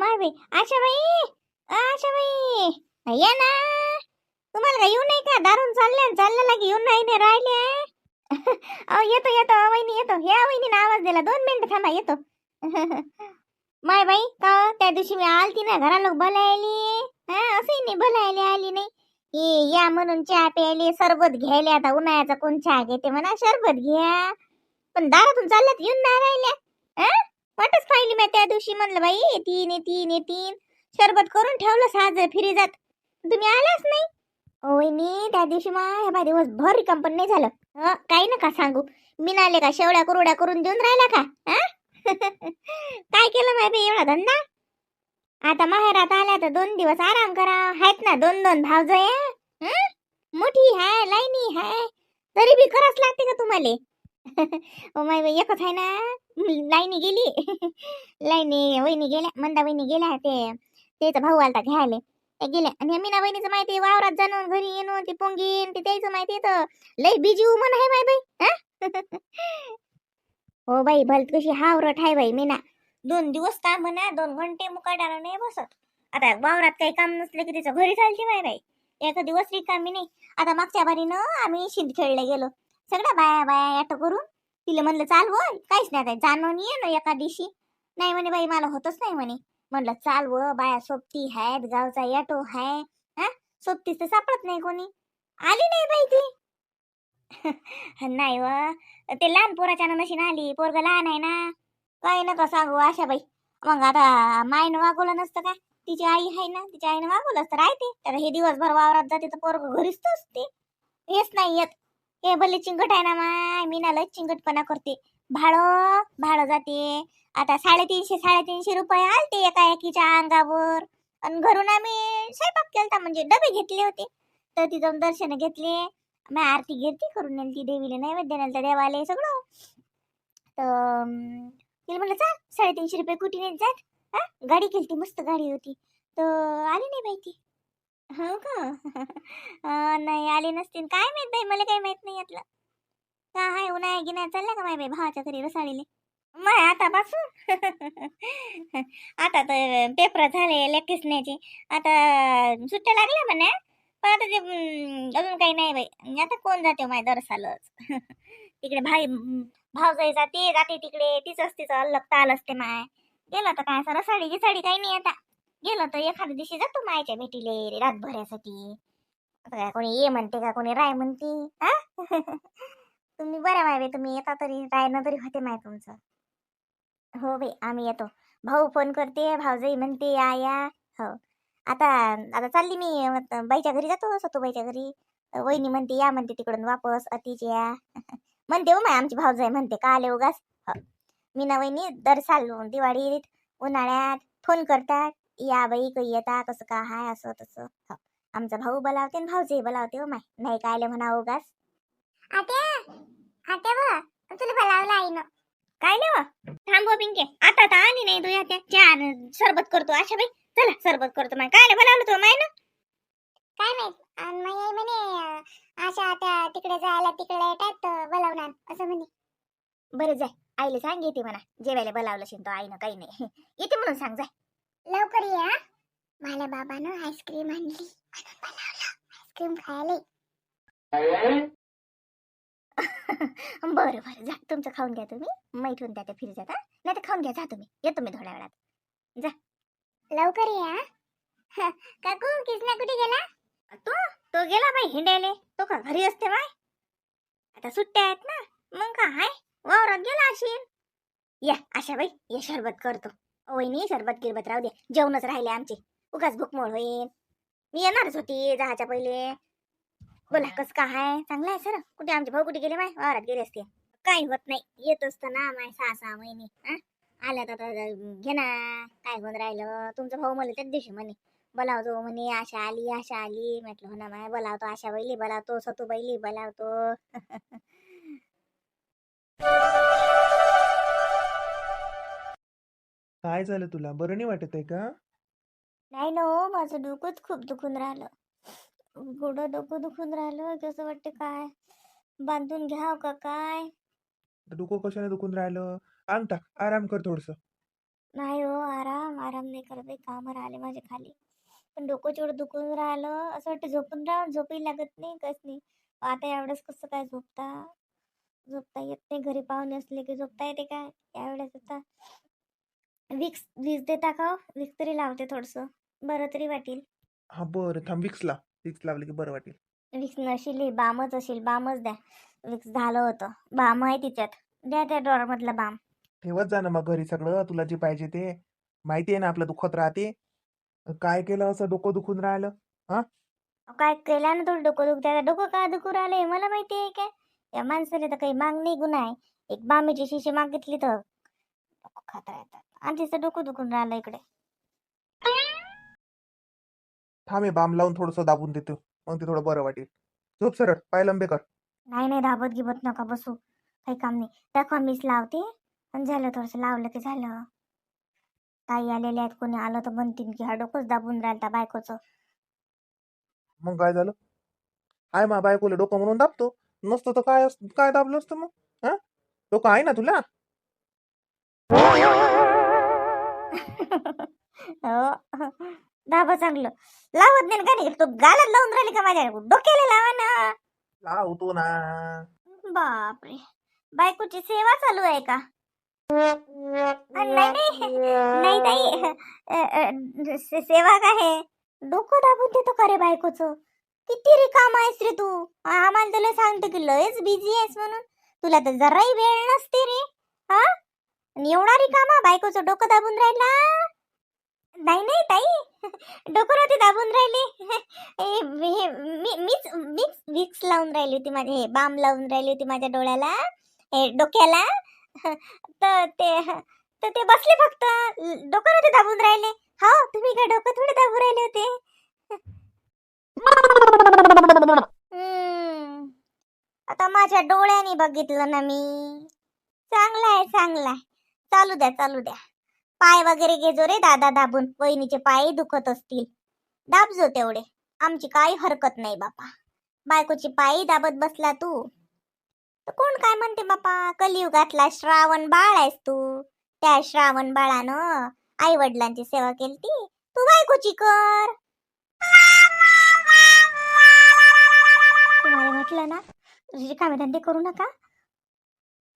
माय बाई, आशाबाई या ना. तुम्हाला काय येऊ नाही का? दारून चालल्या की येऊन नाही राहिले. अहो येतो येतो वहिनी येतो. या वहिनीने आवाज दिला, 2 मिनिटं थांबा येतो. माय बाई का त्या दिवशी मी आलती ना घरा लोक बोलायली, हा असंही नाही बोलायली आली नाही. या म्हणून चहा प्यायले, सरबत घ्यायले. आता उन्हाळ्याचा कोण चहा घेते म्हणा, सरबत घ्या. पण दारातून चालल्यात येऊन नाही राहिल्या. वाटच पाहिली मी त्या दिवशी, म्हणलं बाई येतीन. सरबत करून ठेवलं साजर फिरी जात, तुम्ही आलाच नाही. वहिनी त्या दिवशी माझ्या दिवसभर कंपनी नाही झालं. काही नका सांगू. मिनाले का शेवड्या कुरड्या करून देऊन राहिला का? काय केलं माहिती एवढा धंदा. आता माहेरात आल्या तर 2 दिवस आराम करा. आहेत ना 2 भावजय. मोठी हाय लाईनी हाय, तरी बी करावंच लागते का तुम्हाला? ओ माय बाई एकच आहे ना. लाईनी गेली. लाईनी वहिनी गेल्या, मंदा वहिनी गेल्या. त्याचा भाऊ आलता घ्यायला, ते गेल्या. आणि मीना वहिनीचं माहिती वावरात जाणून घरी येणं, ती पोंगीन ती त्याचं माहिती तर लय बिजी उमन आहे माय बाई. हो बाई भलत कशी हावरट आहे बाई मीना. 2 दिवस काम म्हणा, 2 घंटे मुकाटाला नाही बसत. आता वावरात काही काम नसलं की तिचं घरी चालते माय बाई. एक दिवस रिकामी नाही. आता मागच्या बारीनं आम्ही शिंदखेडला गेलो, सगळ्या बाया बाया ॲटो करून. तिला म्हणलं चाल व, काहीच नाही आता जाणून ये ना एका दिवशी. नाही म्हणे बाई मला होतच नाही म्हणे. म्हणलं चाल व, बाया सोबती आहेत, गावचा ॲटो आहे. हा सोबतीच तर सापडत नाही कोणी. आली नाही बाई ती. नाही व, ते लहान पोराच्या नशीन आली. पोरग लहान आहे ना. काय नका सांगू आशा बाई. मग आता मायनं वागवलं नसतं का? तिची आई आहे ना, तिच्या आईनं वागवलं असतं राहते. तर हे दिवसभर वावरात जाते तर पोरग घरीच असते. हेच नाही येत. हे भले चिंगट आहे ना माय, मीनाला चिंगटपणा करते. भाडं जाते. आता 350 रुपये आलते एका एकीच्या अंगावर. आणि घरून आम्ही स्वयंपाक केलता, म्हणजे डबे घेतले होते. तर तिथं दर्शन घेतले. मी आरती घेतली करून नेलती देवीला, नैवेद्य नेलता देवाले सगळं. तर तिला म्हणलं चाल 350 रुपये कुठे नेत जात. गाडी केलती, मस्त गाडी होती. तर आली नाही बाई ती. हो का? नाही आली नसतील काय माहित बाई, मला काही माहित नाही यातलं. का हाय उन्हाळ्या गिन्हाळ्यात चालल्या का माय बाई भावाच्या घरी रसाळीले? माय आतापासून. आता तर पेपर झाले लेखिसण्याचे. आता सुट्ट्या लागल्या म्हणा. पण आता ते अजून काही नाही बाई. आता कोण जाते माय दरसालच. तिकडे भावजाई जाते तिकडे. तिचं अल्लग ताल असते माय. गेलं तर काय असं रसाळी गिसाळी काही नाही आता. गेलं तर एखाद्या दिवशी जातो मायच्या भेटीले रातभरासाठी. आता काय कोणी ये म्हणते का कोणी राय म्हणते. तुम्ही बरं माय बाई, तुम्ही येता तरी रायनं तरी होते माय तुमचं. हो बाई आम्ही येतो. भाऊ फोन करते, भाऊजाई म्हणते या या. हो आता आता चालली मी बाईच्या घरी जातो, सतूबाईच्या घरी. वहिनी म्हणते या म्हणते तिकडून वापस अतिच या. म्हणते हो माय आमची भाऊजाई म्हणते का आले उगाच. हो मीना वहिनी दर साल दिवाळीत उन्हाळ्यात फोन करतात. या बाई काही येता कसं का हाय असं तसं. हो आमचा भाऊ बोलावते आणि भाऊजाई बोलावते हो माय, नाही काय आले म्हणा उगाच. आत्या आत्या बा तुला बोलावलं आईनं. काय नाही थांबव पिंके. आता तर आली नाही तू त्या चार सरबत करतो आशा बाई. चला सरबत करतो माय. काय बोलावलं तू माय ना? काय माहित म्हणे आशा आता तिकडे जायला तिकडे येतात बोलावणार असं म्हणे. बरं जाय आईला सांग येते म्हणा. जेवायला बोलावलं शिंतो आईनं काही नाही. येते म्हणून सांग जाय. लवकर या. मला बाबानं आईस्क्रीम आणली म्हणून बोलावलं आईस्क्रीम खायला. बरं बरं जा तुमचं खाऊन घ्या तुम्ही. मै ठेवून द्या फिरी जाता. नाही तर खाऊन घ्या जा तुम्ही. येतो मी थोड्या वेळात. जा लवकर या. काकू किसना कुठे गेला? तो तो गेला बाई हिंडायले. तो का घरी असते बाय. आता सुट्ट्या आहेत ना, मग का हाय वावरात गेला असेल. या आशा बाई ये शरबत करतो. वहिनी शरबत गिरबत राहू दे, जेवणच राहिले आमचे. उगाच भूकमोड होईल. मी येणारच होती जायच्या पहिले. बोला कस का हाय? चांगला आहे सर. कुठे आमचे भाऊ कुठे गेले माय? वावरात गेले असते. काही होत नाही, येत असत ना माय 6 महिने. आल्यात आता घे ना. काय होऊन राहिलं? तुमचा भाऊ मला त्याच दिवशी म्हणे बोलावतो म्हणे आशा आली. म्हटलं हो ना माय बोलावतो, आशा बैली बोलावतो, सतू बैली बोलावतो. काय झालं तुला? बरं नाही वाटत आहे का? नाही ना हो, माझं डोकंच खूप दुखून राहिलं. गोडं डोकं दुखून राहिलं. कसं वाटते काय बांधून घ्याव का काय. डोकं कशाने दुखून राहिलं? अंग टाक, आराम कर थोडस. नाही हो, आराम आराम नाही करत आहे. कामं राहिले माझे खाली. पण डोकं जेवढं दुखून राहिलं असं वाटतं झोपून राहावं, झोपही लागत नाही, कस नाही. आता एवढंच कसं काय झोपता झोपता येत नाही. घरी पाहुणे असले की झोपता येते काय यावेळेस. आता विक्स वीज देता का हो? विक्स तरी लावते थोडंसं, बरं तरी वाटेल. हा बरं थांब, विक्स लावली की बरं वाटेल. विक्स नशील ही, बामच असेल, बामच द्या. विक्स झालं होतं, बाम आहे तिच्यात. द्या त्या ड्रॉवरमधला बाम. ठेवत जा ना मग घरी सगळं तुला जे पाहिजे ते. माहिती आहे ना आपलं दुखत राहते. काय केलं असं डोकं दुखून राहिलं? हा, काय केल्यानं थोडं डोकं दुखते. आता डोकं का दुखू राहिलं हे मला माहिती आहे काय? या माणसाला तर काही माग नाही गुन्हा आहे. एक बामीची शिशी मागितली तर डोकं खात राहतात. आणि तिचं डोकं दुखून राहिलं इकडे. थांब हे बाम लावून थोडंसं दाबून देतो, मग ते थोडं बरं वाटेल. झोप सरळ, पाय लंबे कर. नाही नाही, धाबत गिबत नका बसू, काही काम नाही. दाखवा, मीच लावते. आणि झालं, थोडंसं लावलं की झालं. ताई आलेल्या आहेत, कोणी आलं तर म्हणतील की हा डोकंच दाबून राहिलता बायकोचं. मग काय झालं? आहे मा बायकोला डोकं म्हणून दाबतो. नसतं तर काय काय दाबलं असतं मग? हा, डोकं आहे ना तुला? हो, दाबा चांगलं. लावत नाही का? नाही तो गालात लावून राहिली का माझ्या डोक्याला लावा ना. लावतो ना. बापरे, बायकोची सेवा चालू आहे का? नाही नाही नाही ताई, सेवा काय आहे? डोकं दाबून देतो का रे बायकोचं? किती रिकाम आहेस रे तू. आम्हाला तुला सांगतो की लयच बिझी आहेस म्हणून. तुला तर जराही वेळ नसते रे. हा, आणि एवढा रिकामा बायकोचं डोकं दाबून राहिला. नाही नाही ताई, डोकं नव्हते दाबून राहिले. मीच मीच विक्स लावून राहिली होती, माझे हे बाम लावून राहिली होती माझ्या डोळ्याला, हे डोक्याला. तर ते बसले फक्त. डोकं नव्हते दाबून राहिले. हो, तुम्ही काय डोकं थोडे दाबून राहिले होते. हम्म, आता माझ्या डोळ्याने बघितलं ना मी. चांगला आहे, चांगला आहे. चालू द्या, चालू द्या. पाय वगैरे घेजो रे दादा दाबून. वहिनीचे पाय दुखत असतील, दाबजो तेवढे. आमची काही हरकत नाही बापा. बायकोची पायी दाबत बसला तू तर कोण काय म्हणते बापा. कलियुगातला श्रावण बाळ आहेस तू. त्या श्रावण बाळानं आई वडिलांची सेवा केली, तू बायकोची कर. तुम्हाला म्हटलं ना, रिकामे धंदे करू नका.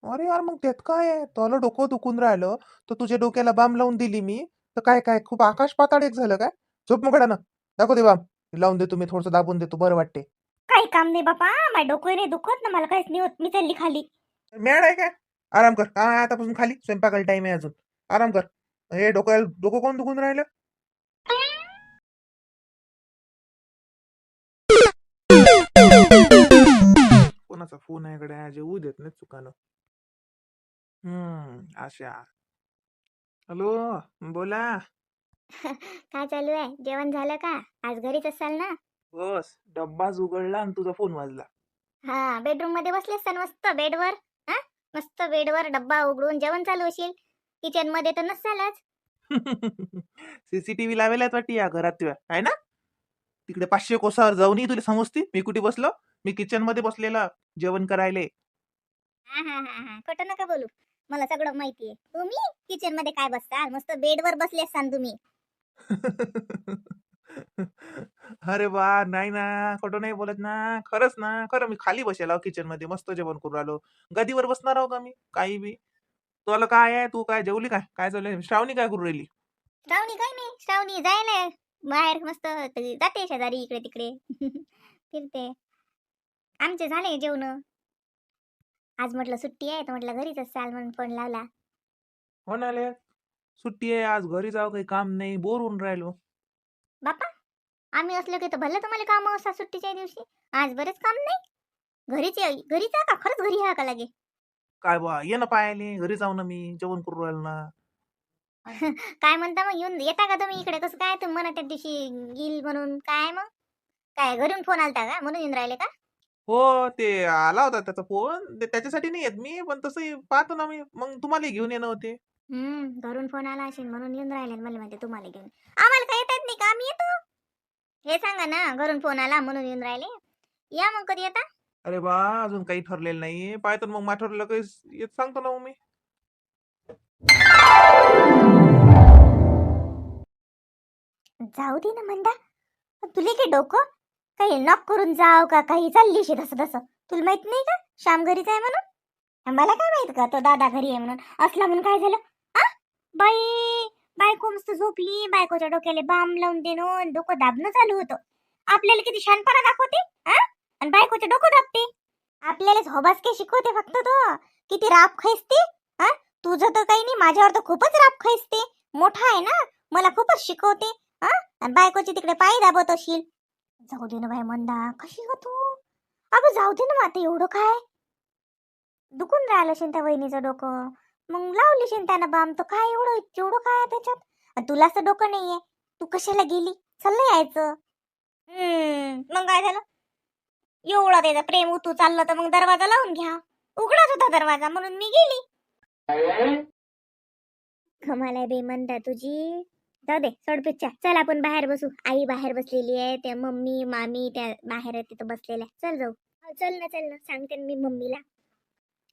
अरे यार, मग त्यात काय आहे? तुला डोकं दुखून राहिलं तर तुझ्या डोक्याला बाम लावून दिली मी, तर काय काय खूप आकाश पाताळ एक झालं काय? झोप मग ना. दाखव दे बाम. लावून देतो मी, थोडंसं दाबून देतो, बरं वाटते. काही काम नाही बापा, माझ्या डोकं नाही दुखत ना, मला काहीच नाही होत. मी चालली खाली. मॅड आहे काय? आराम कर. काय आतापासून खाली? स्वयंपाकाला टाइम आहे अजून. आराम कर. हे डोकं कोण दुखून राहिलं? कोणाचा फोन आहे कडे? जेवू देत नाही चुकानं. आशा. हॅलो, बोला. काय चालू आहे? जेवण झालं का? आज घरीच असाल ना? बस डब्बाच उघडला आणि तुझा फोन वाजला. हा, बेडरूम मध्ये बसले असताना मस्त बेडवर. हा, मस्त बेडवर डब्बा उघडून जेवण चालू असेल. किचन मध्ये तर नसालच. सीसीटीव्ही लावेला वाटते या घरात तुझ्या, आहे ना? तिकडे 500 कोसावर जाऊनही तुला समजते मी कुठे बसलो. मी किचन मध्ये बसलेला जेवण करायले. हा हा हा हा, खोटं नका बोलू. मला सगळं माहितीये. तुम्ही किचन मध्ये काय बसता? मस्त बेडवर बसले असाल तुम्ही. अरे वा, नाही ना, खोटं नाही बोलत ना. खरंच ना, खरं मी खाली बसेल किचन मध्ये मस्त जेवण करून राहिलो. गदीवर बसणार आहो का मी काही बी? तुला काय आहे? तू काय जेवली? काय काय चालू? श्रावणी काय करू राहिली? श्रावणी काय नाही, श्रावणी जायला बाहेर मस्त जाते शेजारी इकडे तिकडे. फिरते. आमचे झाले जेवण. आज म्हटलं सुट्टी आहे तर म्हटलं घरीच असाल म्हणून फोन लावला. म्हणाले सुट्टी आहे आज, घरी जाऊ, काही काम नाही, बोर होऊन राहिलो. बापा, आम्ही असलो की तर भलं तुम्हाला काम असा सुट्टीच्या दिवशी. आज बरेच काम नाही. घरीच आहे का? खरंच घरी आहे का लागे? काय बा, ये ना पायाले, घरी जाऊ ना, मी जेवण करून राहिलो ना. काय म्हणता मग? येऊन येता का तुम्ही इकडे? कसं काय तुम्ही म्हणा त्या दिवशी येईल म्हणून? काय मग? काय घरून फोन आलता का म्हणून येऊन राहिले का? हो, ते आला होता त्याचा फोन, त्याच्यासाठी नाही येत मी, पण तसंही पाहतो ना मी, मग तुम्हाला घेऊन येणं होते. घरून फोन आला असेल म्हणून येऊन राहिले. मला माहिती तुम्हाला घेऊन. आम्हाला काय येतात नाही का? आम्ही येतो. हे सांगा ना, घरून फोन आला म्हणून येऊन राहिले. या मग, कधी येता? अरे बा, अजून काही ठरलेलं नाही, पाहतो मग, ठरलं काही येत सांगतो ना मग मी. जाऊ दे ना म्हणता. तुला काय डोकं काही नॉक करून जाव का काही चाललीशी तसं तसं. तुला माहित नाही का श्याम घरीच आहे म्हणून? मला काय माहित का तो दादा घरी आहे म्हणून. असला म्हणून काय झालं? आ बाई, बायको मस्त झोपली, बायकोच्या डोक्याला बाम लावून देणं, डोकं दाबणं चालू होतं. आपल्याला किती शानपणा दाखवते हा, आणि बायकोचं डोकं दाबते. आपल्याला हॉबास काय शिकवते फक्त तो. किती राप खायसते हा. तुझं तर काही नाही, माझ्यावर तर खूपच राप खायसते. मोठा आहे ना, मला खूपच शिकवते हा. आणि बायकोची तिकडे पाय दाबत असशील. जाऊ दे ना बाई मंदा, कशी ग तू? अगं जाऊ दे ना, आता एवढं काय दुखून राहिलं असेल त्या वहिनीचं डोकं, मग लावली शेन त्यानं बाम. तर काय एवढं एवढं काय आहे त्याच्यात? आणि तुलाच तर डोकं नाहीये, तू कशाला गेली? चाललं यायचं. मग काय झालं? एवढा त्याचा प्रेम उतू चाललं तर मग दरवाजा लावून घ्या. उघडाच होता दरवाजा म्हणून मी गेली. कमाल आहे बेमंदा तुझी. जाऊ दे सोड पिच्चा, चल आपण बाहेर बसू. आई बाहेर बसलेली आहे, त्या मम्मी मामी त्या बाहेर आहे तिथं बसलेल्या. चल जाऊ. चल ना चल ना, सांगते ना मी मम्मीला.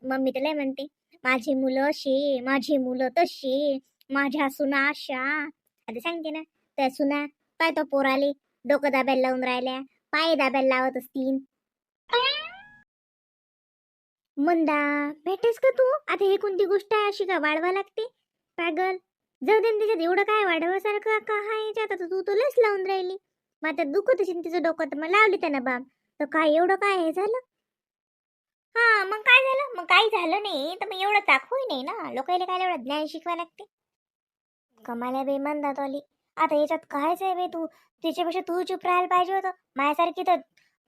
मम्मी तर लय म्हणते माझी मुलं अशी, माझी मुलं तशी, माझ्या सुना अशा. आता सांगते ना त्या सुना पाय तो पोराले डोकं दाबायला लावून राहिल्या, पाय दाबायला लावत असतील. मंदा भेटेस का तू? आता ही कोणती गोष्ट आहे अशी का वाढवा लागते पागल? जाऊ दे ना, त्याच्यात एवढं काय वाढवासारखं का आहे याच्यात? आता तू तुलाच लावून राहिली. मग आता दुखत असेल तिचं डोकं तर मग लावली त्यानं बाम. तर काय एवढं काय हे झालं? हा मग काय झालं? मग काही झालं नाही तर मग एवढं चाकूही नाही ना, लोकांना काय एवढं ज्ञान शिकवायला लागते. कमाला बेमान दातवाली. आता याच्यात कायच आहे बे, तू तिच्यापेक्षा तू चुप राहायला पाहिजे होतं. माझ्यासारखी तर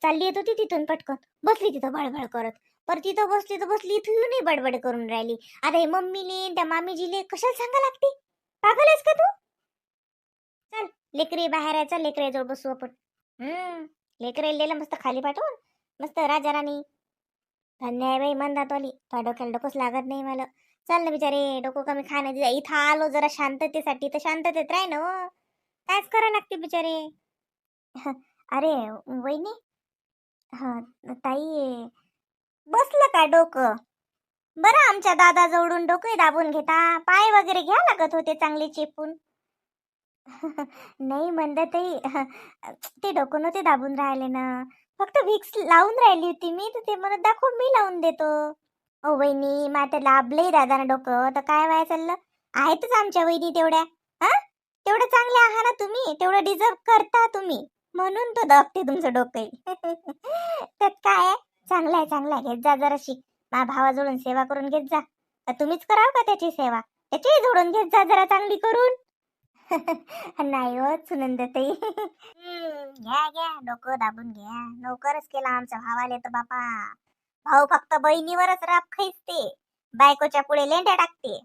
चालली येत होती तिथून पटकन, बसली तिथं बडबड करत. पर तिथं बसली तर बसली, इथूनही बडबड करून राहिली. आता हे मम्मीले त्या मामीजीले कशाला सांगा लागते? पागल आहेस का तू? चल लेकरी बाहेर आहे, चल लेकराजवळ बसू आपण. लेकराला दिलं मस्त खाली पाठवून, मस्त राजा राणी. धन्य आहे बाई मन दातवाली, तुझ्या डोक्याला डोकंच लागत नाही मला. चल ना बिचारे, डोकं कमी खाणं दिलं. इथं आलो जरा शांततेसाठी, तर शांततेत राह ना हो. कायच करायला लागते बिचारे. अरे वहिनी, हा ताई, बसलं का डोकं? बरं आमच्या दादा जवळून डोके दाबून घेता, पाय वगैरे घ्या लागत होते चांगले चेपून. नाही म्हणत ताई, ते डोकं नव्हते दाबून राहिले ना, फक्त विक्स लावून राहिली होती मी, तर ते म्हणत दाखव मी लावून देतो. ओ वहिनी, माझं लाभलंय दादानं डोकं, तर काय व्हाय चाललं? आहेतच आमच्या वहिनी तेवढ्या. हा, तेवढं चांगले आहात ना तुम्ही, तेवढं डिझर्व करता तुम्ही, म्हणून तो दाबते तुमचं डोकं. त्यात काय आहे? चांगलं आहे चांगलं आहे, घेत जा जराशी. माझ्या भावाजवळून सेवा करून घेत जा. तर तुम्हीच कराल का त्याची सेवा? त्याची जोडून घेत जा जरा चांगली करून. नाही हो सुनंदताई. घ्या घ्या, डोकं दाबून घ्या. नोकरच केला आमच्या भावाले तर बापा. भाऊ फक्त बहिणीवरच राब खाईसते, बायकोच्या पुढे लेंड्या टाकते.